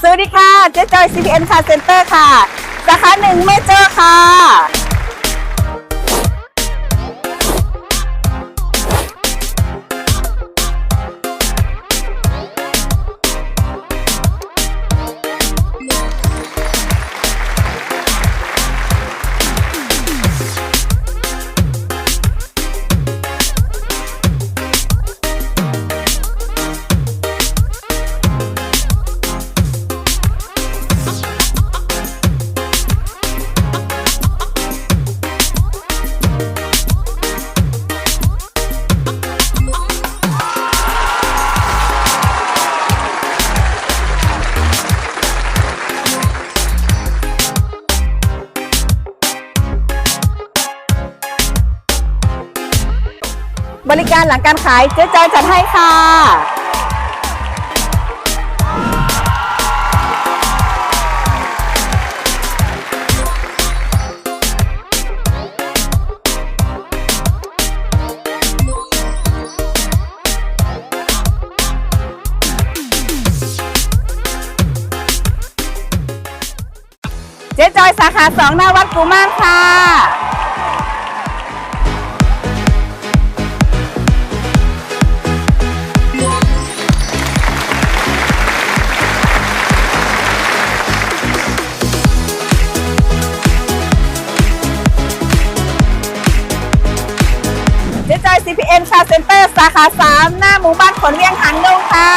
สวัสดีค่ะเจ๊จอย CPN Car Center ค่ะสาขา1เมเจอร์ค่ะบริการหลังการขายเจ๊จอยจัดให้ค่ะเจ๊จอยสาขา2หน้าวัดกุมารค่ะเจ๊จอย CPN Car Center สาขา3หน้าหมู่บ้านขนเวียงหางดงค่ะ